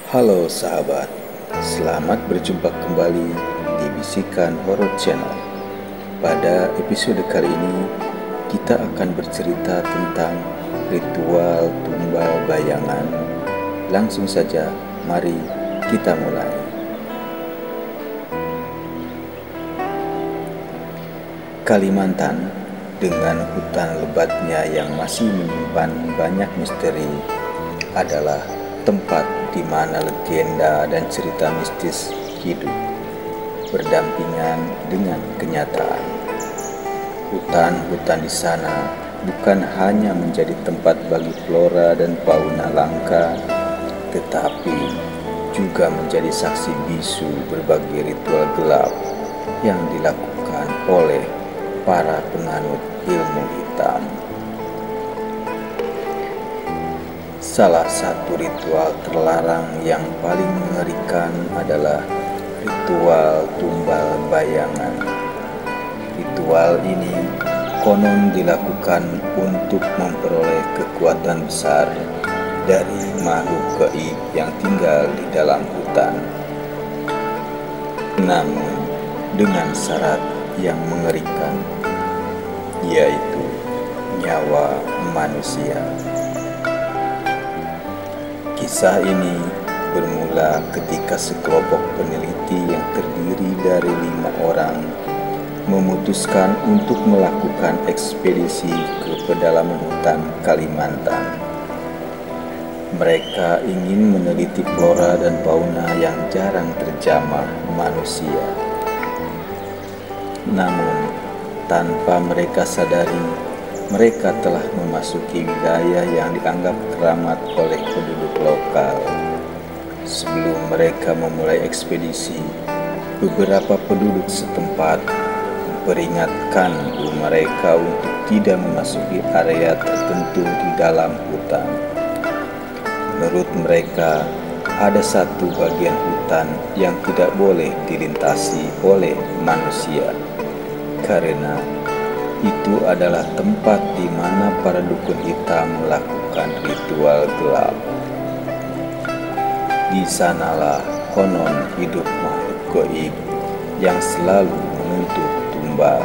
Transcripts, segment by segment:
Halo sahabat, selamat berjumpa kembali di Bisikan Horor Channel. Pada episode kali ini, kita akan bercerita tentang ritual tumbal bayangan. Langsung saja, mari kita mulai. Kalimantan, dengan hutan lebatnya yang masih menyimpan banyak misteri, adalah tempat di mana legenda dan cerita mistis hidup berdampingan dengan kenyataan. Hutan-hutan di sana bukan hanya menjadi tempat bagi flora dan fauna langka, tetapi juga menjadi saksi bisu berbagai ritual gelap yang dilakukan oleh para penganut ilmu hitam. Salah satu ritual terlarang yang paling mengerikan adalah ritual tumbal bayangan. Ritual ini konon dilakukan untuk memperoleh kekuatan besar dari makhluk gaib yang tinggal di dalam hutan. Namun dengan syarat yang mengerikan, yaitu nyawa manusia. Kisah ini bermula ketika sekelompok peneliti yang terdiri dari 5 orang memutuskan untuk melakukan ekspedisi ke pedalaman hutan Kalimantan. Mereka ingin meneliti flora dan fauna yang jarang terjamah manusia. Namun, tanpa mereka sadari, mereka telah memasuki wilayah yang dianggap keramat oleh penduduk lokal. Sebelum mereka memulai ekspedisi, beberapa penduduk setempat memperingatkan mereka untuk tidak memasuki area tertentu di dalam hutan. Menurut mereka, ada satu bagian hutan yang tidak boleh dilintasi oleh manusia, karena itu adalah tempat di mana para dukun hitam melakukan ritual gelap. Di sanalah konon hidup makhluk gaib yang selalu menuntut tumbal.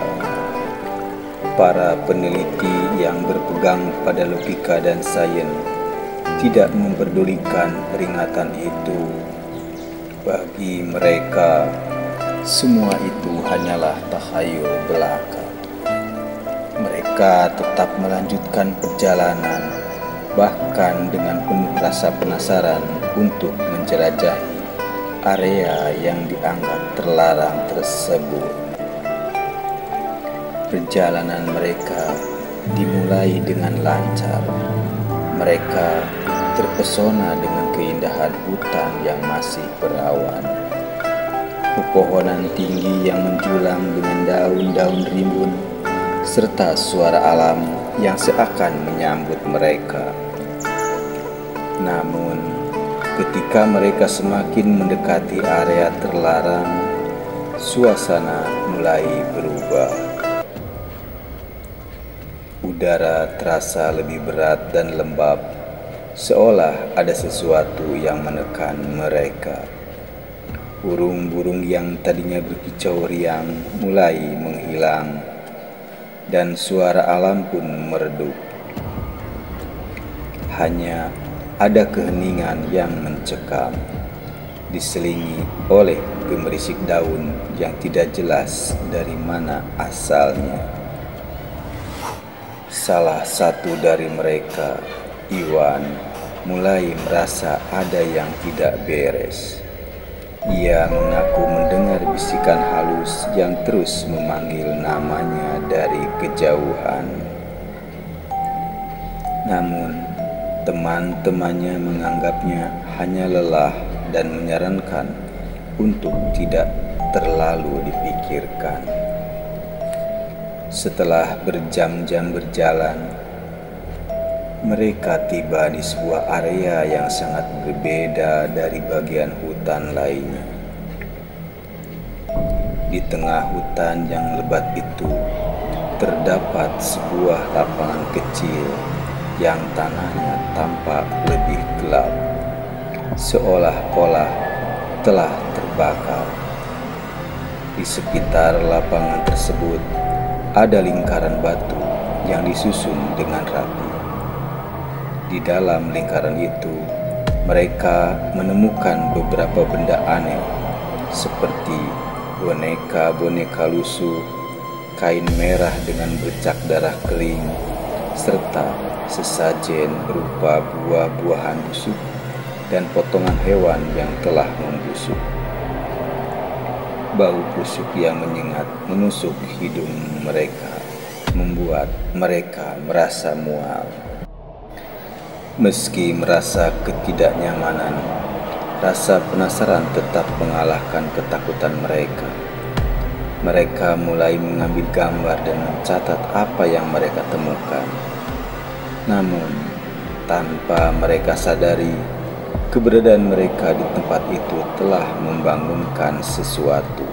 Para peneliti yang berpegang pada logika dan sains tidak memperdulikan peringatan itu. Bagi mereka, semua itu hanyalah tahayul belaka. Mereka tetap melanjutkan perjalanan, bahkan dengan penuh rasa penasaran untuk menjelajahi area yang dianggap terlarang tersebut. Perjalanan mereka dimulai dengan lancar. Mereka terpesona dengan keindahan hutan yang masih berawan. Pepohonan tinggi yang menjulang dengan daun-daun rimbun, serta suara alam yang seakan menyambut mereka. Namun, ketika mereka semakin mendekati area terlarang, suasana mulai berubah. Udara terasa lebih berat dan lembab, seolah ada sesuatu yang menekan mereka. Burung-burung yang tadinya berkicau riang mulai menghilang, dan suara alam pun meredup. Hanya ada keheningan yang mencekam, diselingi oleh gemerisik daun yang tidak jelas dari mana asalnya. Salah satu dari mereka, Iwan, mulai merasa ada yang tidak beres. Ia mengaku mendengar bisikan halus yang terus memanggil namanya dari kejauhan. Namun, teman-temannya menganggapnya hanya lelah dan menyarankan untuk tidak terlalu dipikirkan. Setelah berjam-jam berjalan, mereka tiba di sebuah area yang sangat berbeda dari bagian hutan lainnya. Di tengah hutan yang lebat itu, terdapat sebuah lapangan kecil yang tanahnya tampak lebih gelap. seolah-olah telah terbakar. Di sekitar lapangan tersebut ada lingkaran batu yang disusun dengan rapi. Di dalam lingkaran itu, mereka menemukan beberapa benda aneh seperti boneka-boneka lusuh, kain merah dengan bercak darah kering, serta sesajen berupa buah-buahan busuk dan potongan hewan yang telah membusuk. Bau busuk yang menyengat menusuk hidung mereka, membuat mereka merasa mual. Meski merasa ketidaknyamanan, rasa penasaran tetap mengalahkan ketakutan mereka. Mereka mulai mengambil gambar dan mencatat apa yang mereka temukan. Namun, tanpa mereka sadari, keberadaan mereka di tempat itu telah membangunkan sesuatu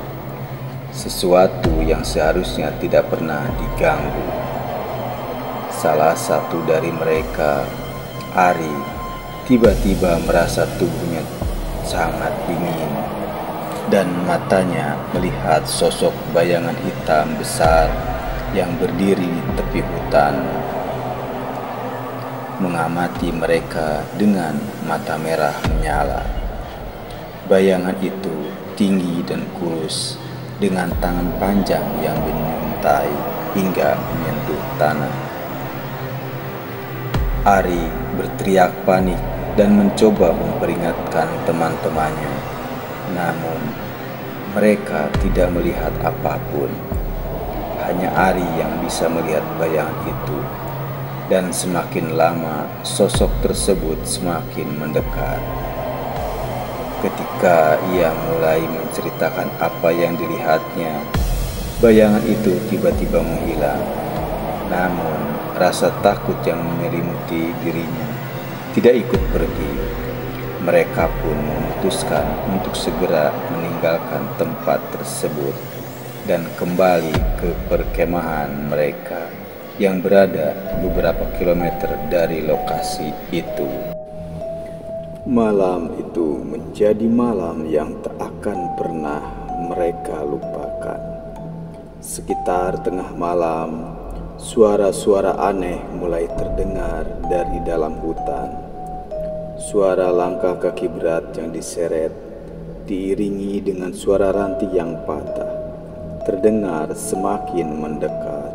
yang seharusnya tidak pernah diganggu. Salah satu dari mereka, Ari, tiba-tiba merasa tubuhnya sangat dingin dan matanya melihat sosok bayangan hitam besar yang berdiri di tepi hutan, mengamati mereka dengan mata merah menyala. Bayangan itu tinggi dan kurus, dengan tangan panjang yang menyuntai hingga menyentuh tanah. Ari berteriak panik dan mencoba memperingatkan teman-temannya, namun mereka tidak melihat apapun. Hanya Ari yang bisa melihat bayangan itu, dan semakin lama sosok tersebut semakin mendekat. Ketika ia mulai menceritakan apa yang dilihatnya, bayangan itu tiba-tiba menghilang. Namun rasa takut yang menyelimuti dirinya tidak ikut pergi. Mereka pun memutuskan untuk segera meninggalkan tempat tersebut dan kembali ke perkemahan mereka yang berada beberapa kilometer dari lokasi itu. Malam itu menjadi malam yang tak akan pernah mereka lupakan. Sekitar tengah malam, suara-suara aneh mulai terdengar dari dalam hutan. Suara langkah kaki berat yang diseret, diiringi dengan suara ranting yang patah, terdengar semakin mendekat.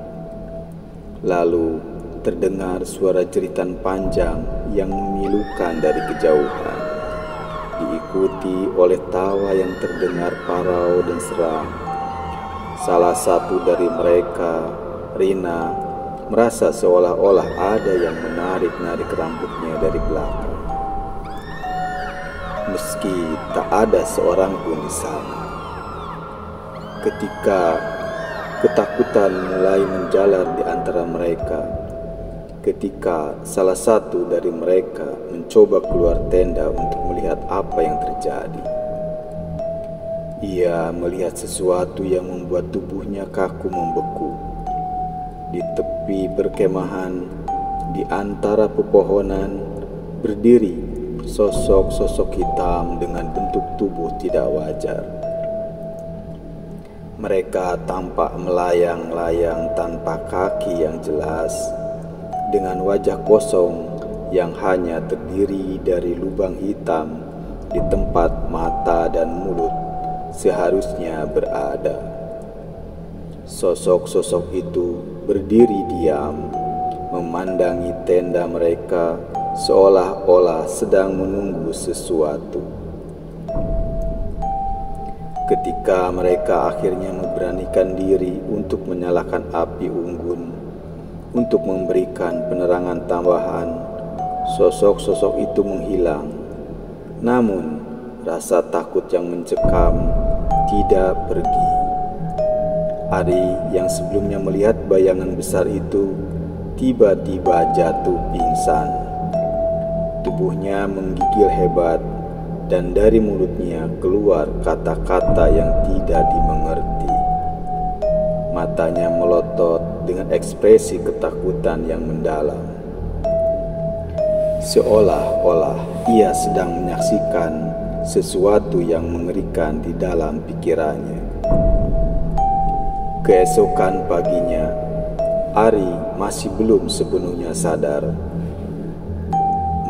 Lalu terdengar suara jeritan panjang yang memilukan dari kejauhan, diikuti oleh tawa yang terdengar parau dan seram. Salah satu dari mereka, Rina, merasa seolah-olah ada yang menarik-narik rambutnya dari belakang. Meski tak ada seorang pun di sana. Ketika ketakutan mulai menjalar di antara mereka, ketika salah satu dari mereka mencoba keluar tenda untuk melihat apa yang terjadi, ia melihat sesuatu yang membuat tubuhnya kaku membeku. Di tepi perkemahan, di antara pepohonan, berdiri sosok-sosok hitam dengan bentuk tubuh tidak wajar. Mereka tampak melayang-layang tanpa kaki yang jelas, dengan wajah kosong yang hanya terdiri dari lubang hitam di tempat mata dan mulut seharusnya berada. Sosok-sosok itu berdiri diam, memandangi tenda mereka seolah-olah sedang menunggu sesuatu. Ketika mereka akhirnya memberanikan diri untuk menyalakan api unggun, untuk memberikan penerangan tambahan, sosok-sosok itu menghilang. Namun, rasa takut yang mencekam tidak pergi. Ari yang sebelumnya melihat bayangan besar itu tiba-tiba jatuh pingsan. Tubuhnya menggigil hebat, dan dari mulutnya keluar kata-kata yang tidak dimengerti. Matanya melotot dengan ekspresi ketakutan yang mendalam. seolah-olah ia sedang menyaksikan sesuatu yang mengerikan di dalam pikirannya. Keesokan paginya, Ari masih belum sepenuhnya sadar.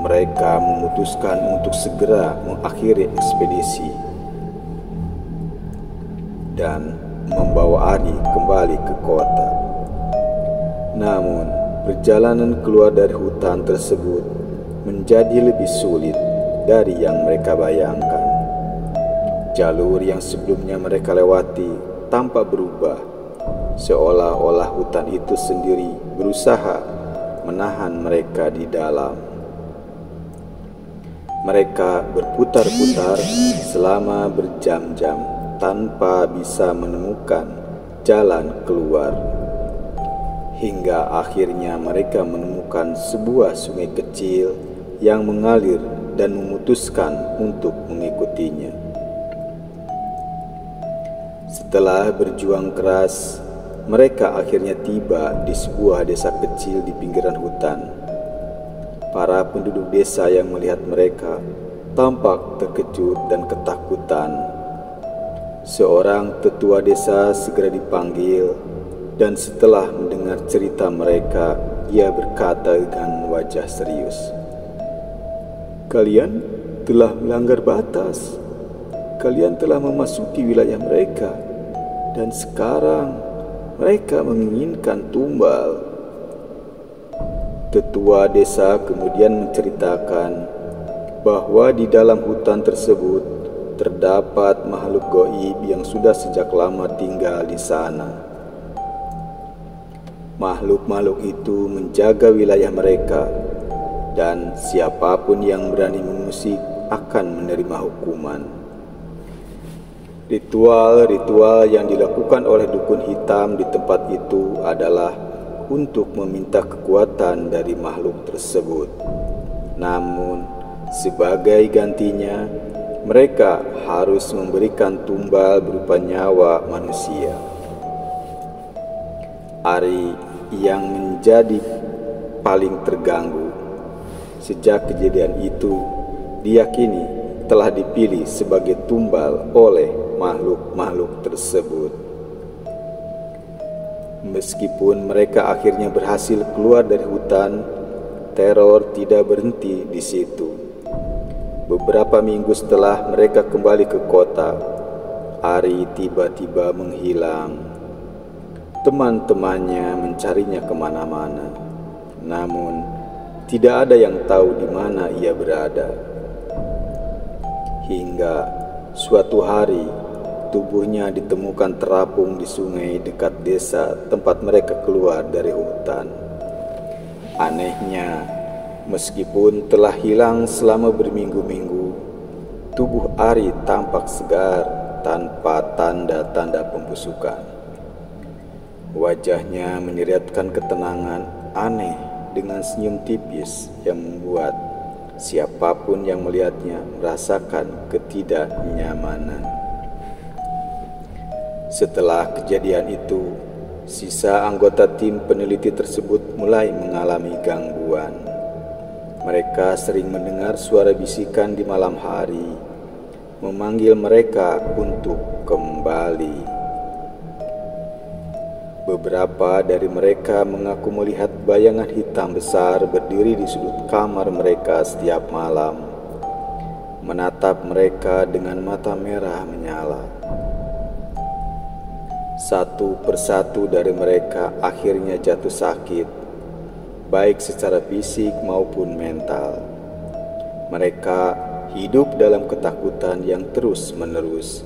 Mereka memutuskan untuk segera mengakhiri ekspedisi dan membawa Ari kembali ke kota. Namun, perjalanan keluar dari hutan tersebut menjadi lebih sulit dari yang mereka bayangkan. Jalur yang sebelumnya mereka lewati tampak berubah, seolah-olah hutan itu sendiri berusaha menahan mereka di dalam. Mereka berputar-putar selama berjam-jam tanpa bisa menemukan jalan keluar. Hingga akhirnya mereka menemukan sebuah sungai kecil yang mengalir dan memutuskan untuk mengikutinya. Setelah berjuang keras, mereka akhirnya tiba di sebuah desa kecil di pinggiran hutan. Para penduduk desa yang melihat mereka tampak terkejut dan ketakutan. Seorang tetua desa segera dipanggil, dan setelah mendengar cerita mereka, ia berkata dengan wajah serius, "Kalian telah melanggar batas. Kalian telah memasuki wilayah mereka, dan sekarang mereka menginginkan tumbal." Tetua desa kemudian menceritakan bahwa di dalam hutan tersebut terdapat makhluk gaib yang sudah sejak lama tinggal di sana. Makhluk-makhluk itu menjaga wilayah mereka, dan siapapun yang berani mengusik akan menerima hukuman. Ritual-ritual yang dilakukan oleh dukun hitam di tempat itu adalah untuk meminta kekuatan dari makhluk tersebut. Namun, sebagai gantinya, mereka harus memberikan tumbal berupa nyawa manusia. Ari yang menjadi paling terganggu sejak kejadian itu diyakini telah dipilih sebagai tumbal oleh makhluk-makhluk tersebut. Meskipun mereka akhirnya berhasil keluar dari hutan, teror tidak berhenti di situ. Beberapa minggu setelah mereka kembali ke kota, Ari tiba-tiba menghilang. Teman-temannya mencarinya kemana-mana, namun tidak ada yang tahu di mana ia berada. Hingga suatu hari, tubuhnya ditemukan terapung di sungai dekat desa tempat mereka keluar dari hutan. Anehnya, meskipun telah hilang selama berminggu-minggu, tubuh Ari tampak segar tanpa tanda-tanda pembusukan. Wajahnya menyiratkan ketenangan aneh dengan senyum tipis yang membuat siapapun yang melihatnya merasakan ketidaknyamanan. Setelah kejadian itu, sisa anggota tim peneliti tersebut mulai mengalami gangguan. Mereka sering mendengar suara bisikan di malam hari, memanggil mereka untuk kembali. Beberapa dari mereka mengaku melihat bayangan hitam besar berdiri di sudut kamar mereka setiap malam, menatap mereka dengan mata merah menyala. Satu persatu dari mereka akhirnya jatuh sakit, baik secara fisik maupun mental. Mereka hidup dalam ketakutan yang terus-menerus,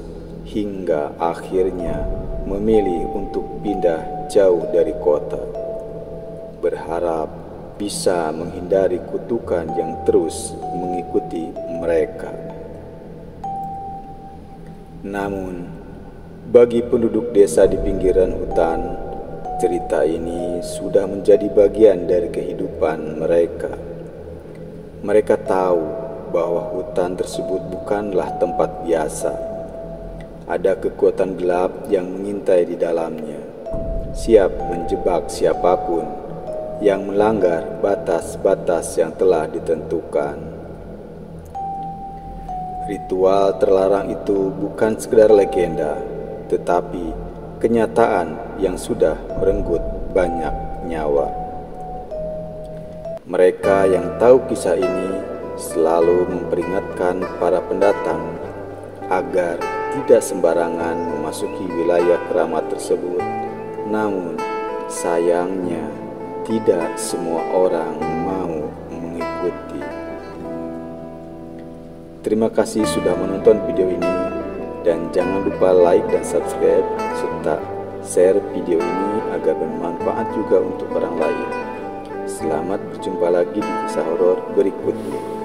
hingga akhirnya memilih untuk pindah jauh dari kota, berharap bisa menghindari kutukan yang terus mengikuti mereka. Namun, bagi penduduk desa di pinggiran hutan, cerita ini sudah menjadi bagian dari kehidupan mereka. Mereka tahu bahwa hutan tersebut bukanlah tempat biasa. Ada kekuatan gelap yang mengintai di dalamnya, siap menjebak siapapun yang melanggar batas-batas yang telah ditentukan. Ritual terlarang itu bukan sekedar legenda, tetapi kenyataan yang sudah merenggut banyak nyawa. Mereka yang tahu kisah ini selalu memperingatkan para pendatang agar tidak sembarangan memasuki wilayah keramat tersebut. Namun, sayangnya tidak semua orang mau mengikuti. Terima kasih sudah menonton video ini, dan jangan lupa like dan subscribe serta share video ini agar bermanfaat juga untuk orang lain. Selamat berjumpa lagi di kisah horor berikutnya.